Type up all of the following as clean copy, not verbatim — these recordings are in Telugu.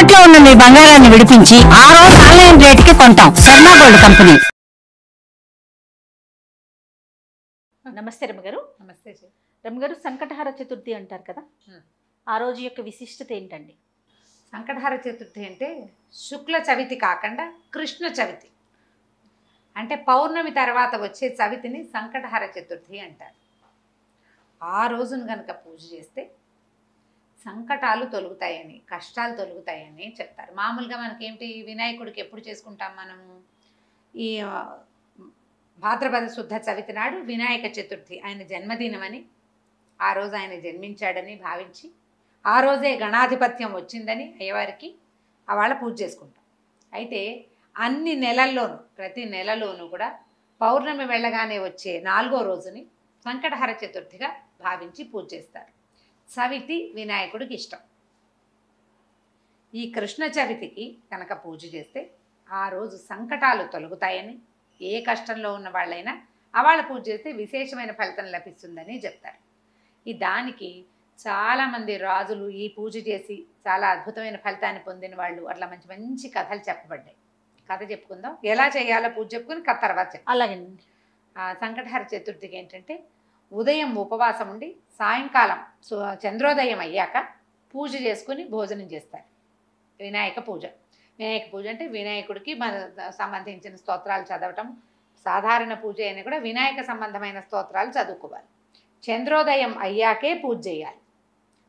తాకట్లో ఉన్న మీ బంగారాన్ని విడిపించి ఆ రోజు ఆన్లైన్ రేటుకి కొంటాం. Sharma gold company. నమస్తే రమ్మగారు. నమస్తే రమ్మగారు, సంకటహార చతుర్థి అంటారు కదా, ఆ రోజు యొక్క విశిష్టత ఏంటండి? సంకటహార చతుర్థి అంటే శుక్ల చవితి కాకుండా కృష్ణ చవితి, అంటే పౌర్ణమి తర్వాత వచ్చే చవితిని సంకటహార చతుర్థి అంటారు. ఆ రోజును కనుక పూజ చేస్తే సంకటాలు తొలుగుతాయని, కష్టాలు తొలుగుతాయని చెప్తారు. మామూలుగా మనకేంటి, వినాయకుడికి ఎప్పుడు చేసుకుంటాం మనము? ఈ భాద్రపద శుద్ధ చవితి నాడు వినాయక చతుర్థి, ఆయన జన్మదినమని, ఆ రోజు ఆయన జన్మించాడని భావించి ఆ రోజే గణాధిపత్యం వచ్చిందని అయ్యవారికి వాళ్ళ పూజ చేసుకుంటాం. అయితే అన్ని నెలల్లోనూ, ప్రతి నెలలోనూ కూడా పౌర్ణమి వెళ్ళగానే వచ్చే 4వ రోజుని సంకటహర చతుర్థిగా భావించి పూజ చేస్తారు. చవితి వినాయకుడికి ఇష్టం. ఈ కృష్ణ చవితికి కనుక పూజ చేస్తే ఆ రోజు సంకటాలు తొలగుతాయని, ఏ కష్టంలో ఉన్న వాళ్ళైనా వాళ్ళ పూజ చేస్తే విశేషమైన ఫలితం లభిస్తుందని చెప్తారు. ఈ దానికి చాలామంది రాజులు ఈ పూజ చేసి చాలా అద్భుతమైన ఫలితాన్ని పొందిన వాళ్ళు, అట్లా మంచి మంచి కథలు చెప్పబడ్డాయి. కథ చెప్పుకుందాం, ఎలా చేయాలో పూజ చెప్పుకుని కథ తర్వాత చెప్తాం. అలాగేనండి. సంకటహర చతుర్థికి ఏంటంటే ఉదయం ఉపవాసం ఉండి సాయంకాలం చంద్రోదయం అయ్యాక పూజ చేసుకుని భోజనం చేస్తారు. వినాయక పూజ. వినాయక పూజ అంటే వినాయకుడికి మన సంబంధించిన స్తోత్రాలు చదవటం. సాధారణ పూజ అయినా కూడా వినాయక సంబంధమైన స్తోత్రాలు చదువుకోవాలి. చంద్రోదయం అయ్యాకే పూజ చేయాలి.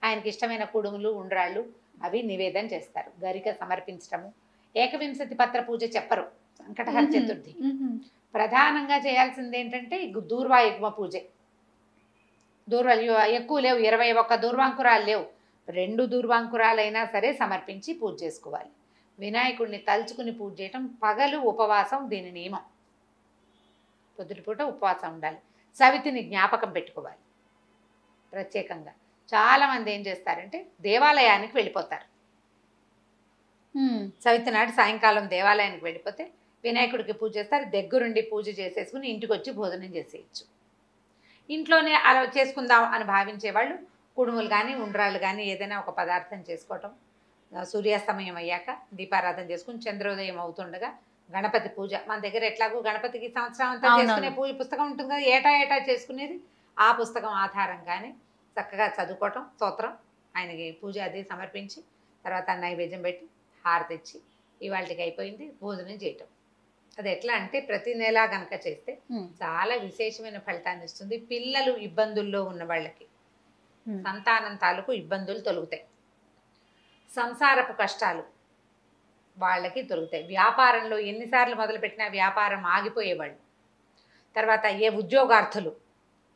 ఆయనకి ఇష్టమైన కుడుములు, ఉండ్రాళ్ళు అవి నివేదన చేస్తారు. గరిక సమర్పించటము. ఏకవింశతి పత్ర పూజ చెప్పరు సంకటహర చతుర్థి. ప్రధానంగా చేయాల్సింది ఏంటంటే దూర్వాయుగ్మ పూజే. ఎక్కువ లేవు, 21 దూర్వాంకురాలు లేవు, 2 దూర్వాంకురాలైనా సరే సమర్పించి పూజ చేసుకోవాలి. వినాయకుడిని తలుచుకుని పూజ చేయటం. పగలు ఉపవాసం దీని నియమం. పొద్దుటిపూట ఉపవాసం ఉండాలి. చవితిని జ్ఞాపకం పెట్టుకోవాలి ప్రత్యేకంగా. చాలామంది ఏం చేస్తారంటే దేవాలయానికి వెళ్ళిపోతారు. చవితి నాడు సాయంకాలం దేవాలయానికి వెళ్ళిపోతే వినాయకుడికి పూజ చేస్తారు. దగ్గరుండి పూజ చేసేసుకుని ఇంటికి వచ్చి భోజనం చేసేయచ్చు. ఇంట్లోనే అలా చేసుకుందాం అని భావించేవాళ్ళు కుడుములు కానీ, ఉండ్రాళ్ళు కానీ ఏదైనా ఒక పదార్థం చేసుకోవటం. సూర్యాస్తమయం అయ్యాక దీపారాధన చేసుకుని చంద్రోదయం అవుతుండగా గణపతి పూజ. మన దగ్గర ఎట్లాగో గణపతికి సంవత్సరం అంతా చేసుకునే పూజ పుస్తకం ఉంటుంది కదా, ఏటా చేసుకునేది. ఆ పుస్తకం ఆధారంగానే చక్కగా చదువుకోవటం, స్తోత్రం, ఆయనకి పూజ అది సమర్పించి తర్వాత నైవేద్యం పెట్టి హారతి ఇచ్చి ఇవాళకి అయిపోయింది భోజనం చేయటం. అది ఎట్లా అంటే ప్రతి నెల కనుక చేస్తే చాలా విశేషమైన ఫలితాన్ని ఇస్తుంది. పిల్లలు ఇబ్బందుల్లో ఉన్న వాళ్ళకి, సంతానం తాలూకు ఇబ్బందులు తొలుగుతాయి. సంసారపు కష్టాలు వాళ్ళకి తొలుగుతాయి. వ్యాపారంలో ఎన్నిసార్లు మొదలుపెట్టినా వ్యాపారం ఆగిపోయేవాళ్ళు, తర్వాత ఏ ఉద్యోగార్థులు,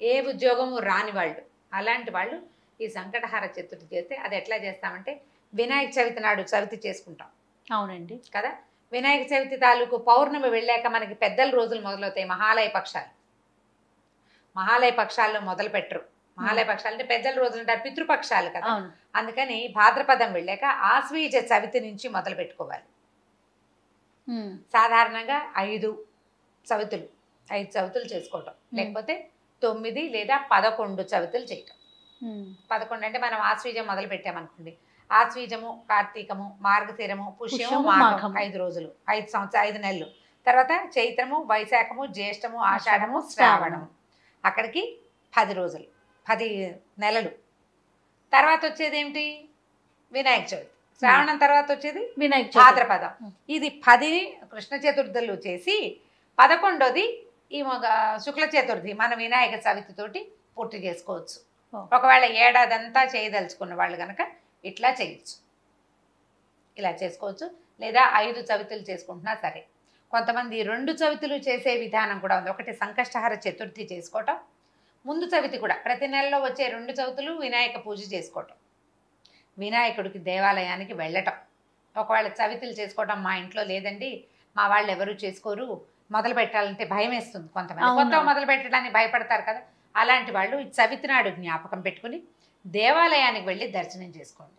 ఏ ఉద్యోగము రాని వాళ్ళు, అలాంటి వాళ్ళు ఈ సంకటహార చతుర్థి చేస్తే, అది ఎట్లా చేస్తామంటే వినాయక చవితి నాడు చవితి చేసుకుంటాం. అవునండి కదా. వినాయక చవితి తాలూకు పౌర్ణమి వెళ్ళాక మనకి పెద్దల రోజులు మొదలవుతాయి. మహాలయ పక్షాలు. మహాలయ పక్షాల్లో మొదలు పెట్టరు. మహాలయ పక్షాలు అంటే పెద్దల రోజులు అంటారు, పితృపక్షాలు కదా. అందుకని భాద్రపదం వెళ్ళాక ఆశ్వీజ చవితి నుంచి మొదలు పెట్టుకోవాలి. సాధారణంగా 5 చవితులు చేసుకోవటం, లేకపోతే 9 లేదా 11 చవితులు చేయటం. 11 అంటే మనం ఆశ్వీజం మొదలు పెట్టామనుకోండి, ఆశ్వీజము, కార్తీకము, మార్గశిరము, పుష్యము, మాఘం 5 రోజులు, 5 నెలలు. తర్వాత చైత్రము, వైశాఖము, జ్యేష్టము, ఆషాఢము, శ్రావణము, అక్కడికి 10 రోజులు, 10 నెలలు. తర్వాత వచ్చేది ఏమిటి? వినాయక చవితి. శ్రావణం తర్వాత వచ్చేది వినాయక భాద్రపదం. ఇది 10 కృష్ణ చతుర్థులు చేసి 11వది ఈ శుక్ల చతుర్థి మన వినాయక చవితితోటి పూర్తి చేసుకోవచ్చు. ఒకవేళ ఏడాదంతా చేయదలుచుకున్న వాళ్ళు కనుక ఇట్లా చేయొచ్చు, ఇలా చేసుకోవచ్చు. లేదా 5 చవితులు చేసుకుంటున్నా సరే. కొంతమంది 2 చవితులు చేసే విధానం కూడా ఉంది. ఒకటి సంకష్టహర చతుర్థి చేసుకోవటం, ముందు చవితి కూడా ప్రతి నెలలో వచ్చే 2 చవితులు వినాయక పూజ చేసుకోవటం, వినాయకుడికి దేవాలయానికి వెళ్ళటం. ఒకవేళ చవితులు చేసుకోవటం మా ఇంట్లో లేదండి, మా వాళ్ళు ఎవరు చేసుకోరు, మొదలు పెట్టాలంటే భయం వేస్తుంది కొంతమంది, కొత్తగా మొదలు పెట్టడానికి భయపడతారు కదా, అలాంటి వాళ్ళు ఈ చవితి నాడు జ్ఞాపకం పెట్టుకుని దేవాలయానికి వెళ్ళి దర్శనం చేసుకోండి.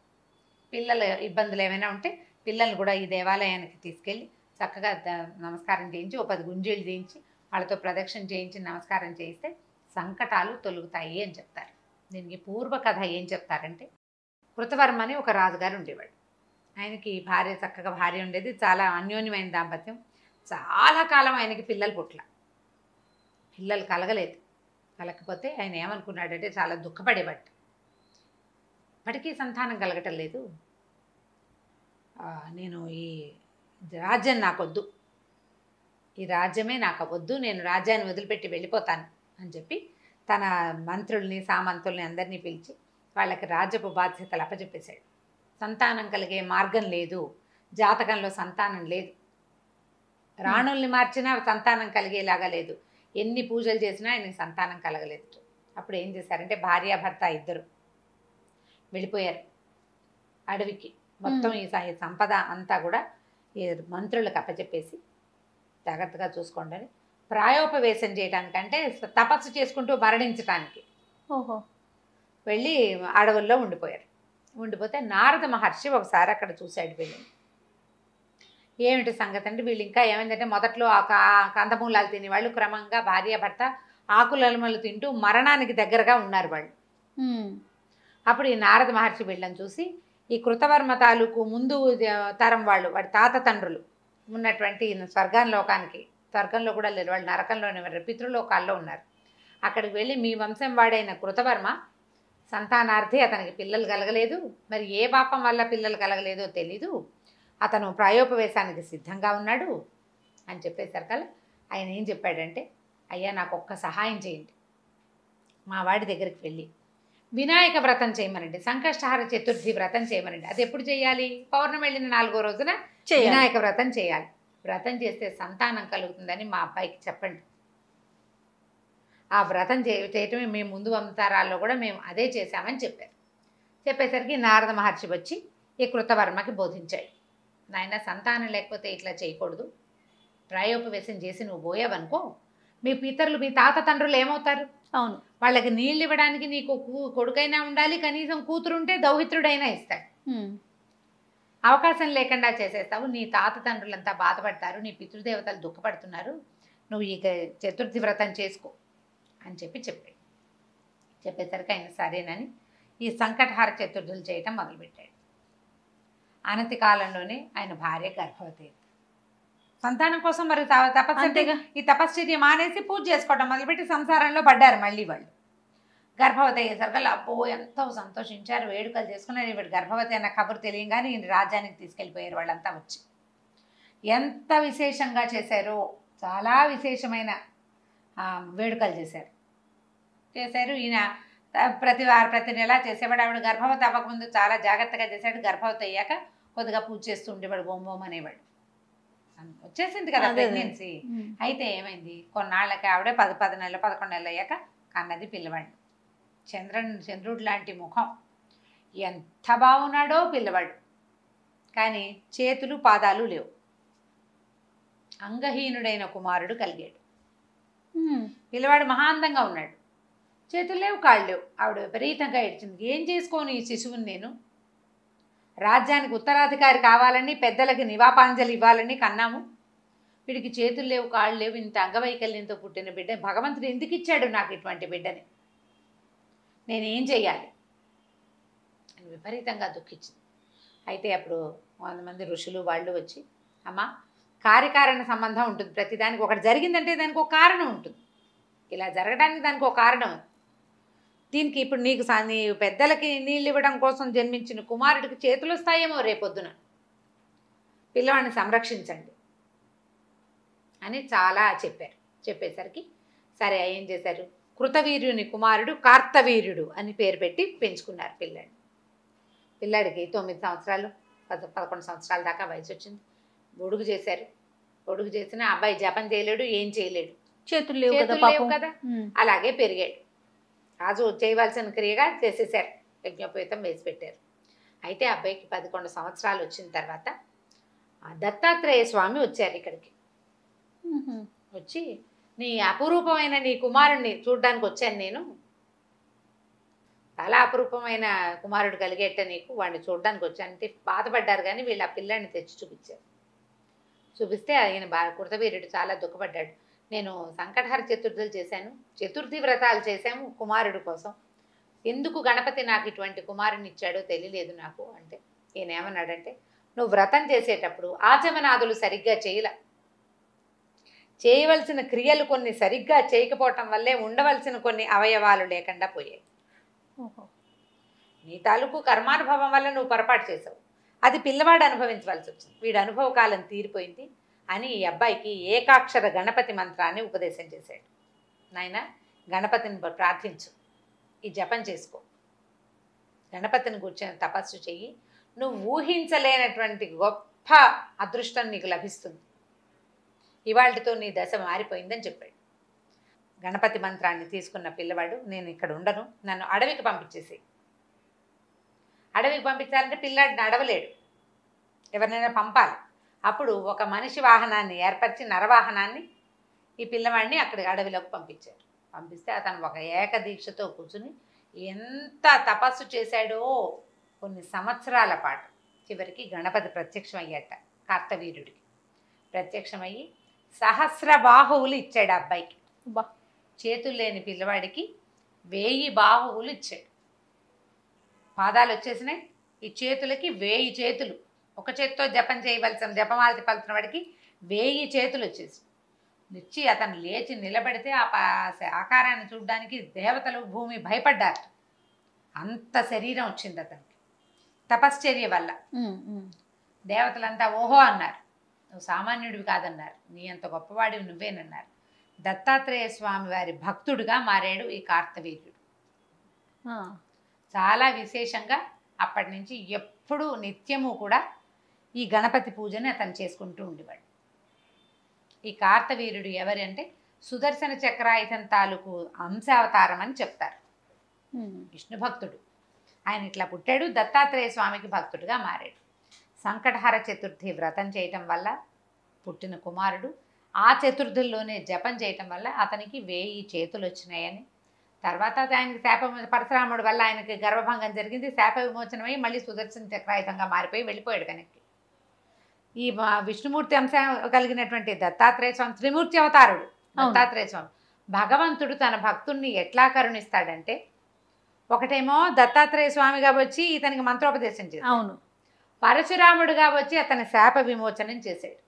పిల్లల ఇబ్బందులు ఏమైనా ఉంటే పిల్లల్ని కూడా ఈ దేవాలయానికి తీసుకెళ్ళి చక్కగా నమస్కారం చేయించి, 10 గుంజీలు చేయించి వాళ్ళతో ప్రదక్షిణ చేయించి నమస్కారం చేయిస్తే సంకటాలు తొలుగుతాయి అని చెప్తారు. దీనికి పూర్వ కథ ఏం చెప్తారంటే, కృతవర్మ అని ఒక రాజుగారు ఉండేవాడు. ఆయనకి భార్య చక్కగా భార్య ఉండేది, చాలా అన్యోన్యమైన దాంపత్యం. చాలా కాలం ఆయనకి పిల్లలు పుట్ల, పిల్లలు కలగలేదు. కలగకపోతే ఆయన ఏమనుకున్నాడంటే చాలా దుఃఖపడేవాడు. ఇప్పటికీ సంతానం కలగటం లేదు, నేను ఈ రాజ్యం నాకొద్దు, ఈ రాజ్యమే నాకు వద్దు, నేను రాజ్యాన్ని వదిలిపెట్టి వెళ్ళిపోతాను అని చెప్పి తన మంత్రుల్ని సామంతుల్ని అందరినీ పిలిచి వాళ్ళకి రాజ్యపు బాధ్యతలు అప్పచెప్పేశాడు. సంతానం కలిగే మార్గం లేదు, జాతకంలో సంతానం లేదు, రాణుల్ని మార్చినా సంతానం కలిగేలాగా లేదు, ఎన్ని పూజలు చేసినా ఆయనకి సంతానం కలగలేదు. అప్పుడు ఏం చేశారంటే భార్యాభర్త ఇద్దరు వెళ్ళిపోయారు అడవికి. మొత్తం ఈ సంపద అంతా కూడా ఈ మంత్రులకు అప్పచెప్పేసి జాగ్రత్తగా చూసుకోండి అని, ప్రాయోపవేశం చేయడానికంటే తపస్సు చేసుకుంటూ మరణించడానికి ఓహో వెళ్ళి అడవుల్లో ఉండిపోయారు. ఉండిపోతే నారద మహర్షి ఒకసారి అక్కడ చూశాడు వీళ్ళని. ఏమిటి సంగతి అంటే, వీళ్ళు ఇంకా ఏమైందంటే మొదట్లో కందమూలాలు తినేవాళ్ళు క్రమంగా భార్యాభర్త ఆకులలమలు తింటూ మరణానికి దగ్గరగా ఉన్నారు వాళ్ళు. అప్పుడు ఈ నారద మహర్షి వీళ్ళని చూసి, ఈ కృతవర్మ తాలూకు ముందు తరం వాళ్ళు, వాడి తాత తండ్రులు ఉన్నటువంటి స్వర్గంలోకానికి, స్వర్గంలో కూడా లేరు వాళ్ళు, నరకంలోనే పితృలోకాల్లో ఉన్నారు. అక్కడికి వెళ్ళి మీ వంశం వాడైన కృతవర్మ సంతానార్థి, అతనికి పిల్లలు కలగలేదు, మరి ఏ పాపం వల్ల పిల్లలు కలగలేదో తెలీదు, అతను ప్రాయోపవేశానికి సిద్ధంగా ఉన్నాడు అని చెప్పేసరికల్లా ఆయన ఏం చెప్పాడంటే, అయ్యా నాకు ఒక్క సహాయం చేయండి, మా వాడి దగ్గరికి వెళ్ళి వినాయక వ్రతం చేయమనండి, సంకష్టహార చతుర్థి వ్రతం చేయమనండి. అది ఎప్పుడు చేయాలి? పౌర్ణమి వెళ్ళిన 4వ రోజున వినాయక వ్రతం చేయాలి. వ్రతం చేస్తే సంతానం కలుగుతుందని మా అబ్బాయికి చెప్పండి. ఆ వ్రతం చేయటమే మేము ముందు అవతారాల్లో కూడా మేము అదే చేశామని చెప్పారు. చెప్పేసరికి నారద మహర్షి వచ్చి ఈ కృతవర్మకి బోధించాడు, నాయన సంతానం లేకపోతే ఇట్లా చేయకూడదు, ప్రాయోపవేశం చేసి నువ్వు పోయావనుకో మీ పితరులు మీ తాత తండ్రులు ఏమవుతారు? అవును, వాళ్ళకి నీళ్ళు ఇవ్వడానికి నీకు కొడుకైనా ఉండాలి, కనీసం కూతురుంటే దౌహిత్రుడైనా ఇస్తాడు. అవకాశం లేకుండా చేసేస్తావు, నీ తాత తండ్రులంతా బాధపడతారు, నీ పితృదేవతలు దుఃఖపడుతున్నారు, నువ్వు ఇక చతుర్థి వ్రతం చేసుకో అని చెప్పాడు. చెప్పేసరికి ఆయన సరేనని ఈ సంకటహార చతుర్థులు చేయటం మొదలుపెట్టాడు. అనతి కాలంలోనే ఆయన భార్య గర్భవతి అయింది. సంతానం కోసం మరి తపస్సు, ఈ తపశ్చర్య మానేసి పూజ చేసుకోవటం మొదలుపెట్టి సంసారంలో పడ్డారు మళ్ళీ వాళ్ళు. గర్భవతి అయ్యేసరికి అబ్బో ఎంతో సంతోషించారు, వేడుకలు చేసుకున్నారు. ఈవిడ గర్భవతి అన్న కబురు తెలియగానే ఈయన రాజ్యానికి తీసుకెళ్ళిపోయారు వాళ్ళంతా వచ్చి. ఎంత విశేషంగా చేశారో, చాలా విశేషమైన వేడుకలు చేశారు. ఈయన ప్రతి నెల చేసేవాడు. ఆవిడ గర్భవతి అవ్వకముందు చాలా జాగ్రత్తగా చేశాడు, గర్భవతి అయ్యాక కొద్దిగా పూజ చేస్తూ ఉండేవాడు, బొమ్మోమ్ అనేవాడు. వచ్చేసింది కదా ప్రెగ్నెన్సీ. అయితే ఏమైంది, కొన్నాళ్ళకి ఆవిడే 10 నెలలు 11 నెలలు అయ్యాక కన్నది పిల్లవాడు. చంద్రుడు లాంటి ముఖం, ఎంత బాగున్నాడో పిల్లవాడు, కానీ చేతులు పాదాలు లేవు. అంగహీనుడైన కుమారుడు కలిగాడు. పిల్లవాడు మహాందంగా ఉన్నాడు, చేతులు లేవు, కాళ్ళు లేవు. ఆవిడ విపరీతంగా ఏడ్చింది, ఏం చేసుకోను ఈ శిశువుని నేను, రాజ్యానికి ఉత్తరాధికారి కావాలని పెద్దలకి నివాపాంజలి ఇవ్వాలని కన్నాము, వీడికి చేతులు లేవు కాళ్ళు లేవు, ఇంత అంగవైకల్యంతో పుట్టిన బిడ్డ భగవంతుడు ఎందుకు ఇచ్చాడు నాకు ఇటువంటి బిడ్డని, నేనేం చెయ్యాలి అని విపరీతంగా దుఃఖించింది. అయితే అప్పుడు 100 మంది ఋషులు వాళ్ళు వచ్చి, అమ్మ కార్యకారణ సంబంధం ఉంటుంది, ప్రతిదానికి ఒకటి జరిగిందంటే దానికి ఒక కారణం ఉంటుంది, ఇలా జరగడానికి దానికి ఒక కారణం. దీనికి ఇప్పుడు నీకు నీ పెద్దలకి నీళ్ళు ఇవ్వడం కోసం జన్మించిన కుమారుడికి చేతులు వస్తాయేమో రేపొద్దున, పిల్లవాడిని సంరక్షించండి అని చాలా చెప్పారు. చెప్పేసరికి సరే ఏం చేశారు, కృతవీర్యుని కుమారుడు కార్తవీర్యుడు అని పేరు పెట్టి పెంచుకున్నారు పిల్లాడికి 9 సంవత్సరాలు 11 సంవత్సరాల దాకా వయసు వచ్చింది. గొడుగు చేశారు. గొడుగు చేసిన అబ్బాయి జపం చేయలేడు, ఏం చేయలేడు, చేతులు లేవు కదా, అలాగే పెరిగాడు. రాజు చేయవలసిన క్రియగా చేసేసారు, యజ్ఞోపేతం వేసి పెట్టారు. అయితే అబ్బాయికి 11 సంవత్సరాలు వచ్చిన తర్వాత దత్తాత్రేయ స్వామి వచ్చారు ఇక్కడికి. వచ్చి నీ అపురూపమైన నీ కుమారుణ్ణి చూడ్డానికి వచ్చాను నేను, చాలా అపురూపమైన కుమారుడు కలిగేట నీకు, వాడిని చూడడానికి వచ్చానంటే బాధపడ్డారు. కానీ వీళ్ళు ఆ పిల్లాడిని తెచ్చి చూపించారు. చూపిస్తే ఆయన కృతవీర్యుడు చాలా దుఃఖపడ్డాడు. నేను సంకటహార చతుర్థులు చేశాను, చతుర్థి వ్రతాలు చేశాము కుమారుడు కోసం, ఎందుకు గణపతి నాకు ఇటువంటి కుమారుని ఇచ్చాడో తెలియలేదు నాకు అంటే, ఈయన ఏమన్నాడంటే, నువ్వు వ్రతం చేసేటప్పుడు ఆచమనాదులు సరిగ్గా చేయవలసిన క్రియలు కొన్ని సరిగ్గా చేయకపోవటం వల్లే ఉండవలసిన కొన్ని అవయవాలు లేకుండా పోయాయి. నీ తాలూకు కర్మానుభవం వల్ల నువ్వు పొరపాటు చేసావు, అది పిల్లవాడు అనుభవించవలసి వచ్చింది. వీడి అనుభవ కాలం తీరిపోయింది అని ఈ అబ్బాయికి ఏకాక్షర గణపతి మంత్రాన్ని ఉపదేశం చేశాడు. నాయన గణపతిని ప్రార్థించు, ఈ జపం చేసుకో, గణపతిని కూర్చొని తపస్సు చెయ్యి, నువ్వు ఊహించలేనటువంటి గొప్ప అదృష్టం నీకు లభిస్తుంది, ఇవాళతో నీ దశ మారిపోయిందని చెప్పాడు. గణపతి మంత్రాన్ని తీసుకున్న పిల్లవాడు, నేను ఇక్కడ ఉండను, నన్ను అడవికి పంపించేసి. అడవికి పంపించాలంటే పిల్లాడు నడవలేడు, ఎవరినైనా పంపాలి. అప్పుడు ఒక మనిషి వాహనాన్ని ఏర్పరిచి నరవాహనాన్ని ఈ పిల్లవాడిని అక్కడికి అడవిలోకి పంపించారు. పంపిస్తే అతను ఒక ఏకదీక్షతో కూర్చుని ఎంత తపస్సు చేశాడో కొన్ని సంవత్సరాల పాటు. చివరికి గణపతి ప్రత్యక్షం అయ్యాట కార్తవీర్యుడికి. ప్రత్యక్షమయ్యి సహస్ర బాహువులు ఇచ్చాడు ఆ అబ్బాయికి. చేతులు లేని పిల్లవాడికి 1000 బాహువులు ఇచ్చాడు. పాదాలు వచ్చేసినాయి, ఈ చేతులకి 1000 చేతులు. ఒక చేతితో జపం చేయవలసిన జపమాలతి పలుతున్న వాడికి 1000 చేతులు వచ్చేసి ఇచ్చి అతను లేచి నిలబడితే ఆ ఆకారాన్ని చూడడానికి దేవతలు భూమి భయపడ్డారు. అంత శరీరం వచ్చింది అతనికి తపశ్చర్య వల్ల. దేవతలంతా ఓహో అన్నారు, నువ్వు సామాన్యుడివి కాదన్నారు, నీ అంత గొప్పవాడివి నువ్వేనన్నారు. దత్తాత్రేయ స్వామి వారి భక్తుడిగా మారాడు ఈ కార్తవీర్యుడు. చాలా విశేషంగా అప్పటి నుంచి ఎప్పుడూ నిత్యము కూడా ఈ గణపతి పూజని అతను చేసుకుంటూ ఉండేవాడు. ఈ కార్తవీర్యుడు ఎవరి అంటే సుదర్శన చక్రాయుధం తాలూకు అంశావతారం అని చెప్తారు. విష్ణు భక్తుడు ఆయన. ఇట్లా పుట్టాడు, దత్తాత్రేయ స్వామికి భక్తుడిగా మారాడు. సంకటహర చతుర్థి వ్రతం చేయటం వల్ల పుట్టిన కుమారుడు ఆ చతుర్థుల్లోనే జపం చేయటం వల్ల అతనికి 1000 చేతులు వచ్చినాయని. తర్వాత ఆయనకి పరశురాముడు వల్ల ఆయనకి గర్భభంగం జరిగింది, శాప విమోచనమై మళ్ళీ సుదర్శన చక్రాయుధంగా మారిపోయి వెళ్ళిపోయాడు. కనుక ఈ విష్ణుమూర్తి అంశం కలిగినటువంటి దత్తాత్రేయ స్వామి త్రిమూర్తి అవతారుడు. దత్తాత్రేయ స్వామి భగవంతుడు తన భక్తుణ్ణి ఎట్లా కరుణిస్తాడంటే, ఒకటేమో దత్తాత్రేయ స్వామిగా వచ్చి ఇతనికి మంత్రోపదేశం చేశాడు. అవును. పరశురాముడుగా వచ్చి అతని శాప విమోచనం చేశాడు.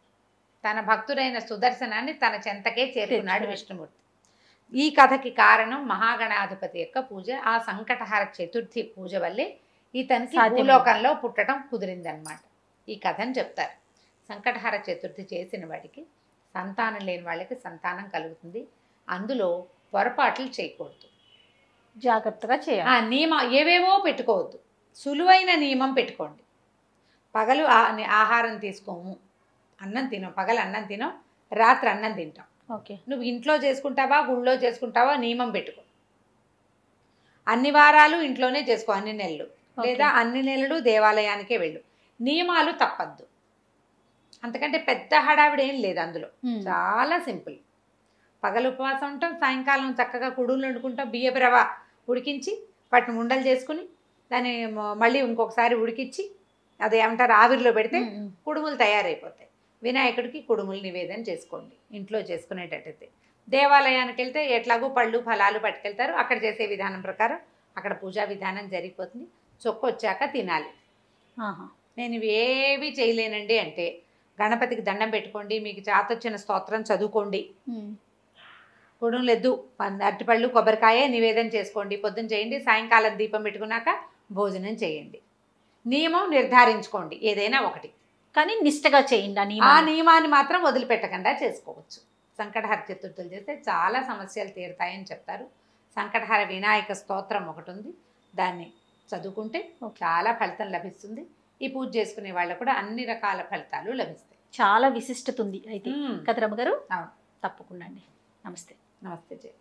తన భక్తుడైన సుదర్శనాన్ని తన చెంతకే చేరుకున్నాడు విష్ణుమూర్తి. ఈ కథకి కారణం మహాగణాధిపతి యొక్క పూజ. ఆ సంకటహర చతుర్థి పూజ వల్లే ఇతనికి భూలోకంలో పుట్టడం కుదిరిందనమాట. ఈ కథని చెప్తారు. సంకటహర చతుర్థి చేసిన వాడికి సంతానం లేని వాళ్ళకి సంతానం కలుగుతుంది. అందులో పొరపాట్లు చేయకూడదు, జాగ్రత్తగా చేయాలి. నియమం ఏవేవో పెట్టుకోవద్దు, సులువైన నియమం పెట్టుకోండి. పగలు ఆహారం తీసుకోము, అన్నం తినం, పగలు అన్నం తినం, రాత్రి అన్నం తింటాం. ఓకే, నువ్వు ఇంట్లో చేసుకుంటావా గుళ్ళో చేసుకుంటావా నియమం పెట్టుకో. అన్ని వారాలు ఇంట్లోనే చేసుకో, అన్ని నెలలు, లేదా అన్ని నెలలు దేవాలయానికే వెళ్ళు. నియమాలు తప్పద్దు. అంతకంటే పెద్ద హడావిడి ఏం లేదు అందులో, చాలా సింపుల్. పగలు ఉపవాసం ఉంటాం, సాయంకాలం చక్కగా కుడులు వండుకుంటాం, బియ్యపు రవ్వ ఉడికించి వాటిని ఉండలు చేసుకుని దాన్ని మళ్ళీ ఇంకొకసారి ఉడికించి అది ఏమంటారు ఆవిరిలో పెడితే కుడుములు తయారైపోతాయి. వినాయకుడికి కుడుములు నివేదన చేసుకోండి ఇంట్లో చేసుకునేటట్టయితే. దేవాలయానికి వెళ్తే ఎట్లాగో పళ్ళు ఫలాలు పట్టుకెళ్తారు, అక్కడ చేసే విధానం ప్రకారం అక్కడ పూజా విధానం జరిగిపోతుంది. చొక్కొచ్చాక తినాలి. నేను ఇవి ఏవి చేయలేనండి అంటే గణపతికి దండం పెట్టుకోండి, మీకు చాతొచ్చిన స్తోత్రం చదువుకోండి, కుడుములు ఎద్దు అరటిపళ్ళు కొబ్బరికాయ నివేదన చేసుకోండి, పొద్దున చేయండి, సాయంకాలం దీపం పెట్టుకున్నాక భోజనం చేయండి. నియమం నిర్ధారించుకోండి ఏదైనా ఒకటి, కానీ నిష్టగా చేయండి. ఆ నియమాన్ని మాత్రం వదిలిపెట్టకుండా చేసుకోవచ్చు. సంకటహర చతుర్థులు చేస్తే చాలా సమస్యలు తీరుతాయని చెప్తారు. సంకటహర వినాయక స్తోత్రం ఒకటి ఉంది, దాన్ని చదువుకుంటే చాలా ఫలితం లభిస్తుంది. ఈ పూజ చేసుకునే వాళ్ళకు కూడా అన్ని రకాల ఫలితాలు లభిస్తాయి. చాలా విశిష్టత ఉంది అయితే కదా రమ్మ గారు. అవును, తప్పకుండా అండి. నమస్తే. నమస్తే జయ.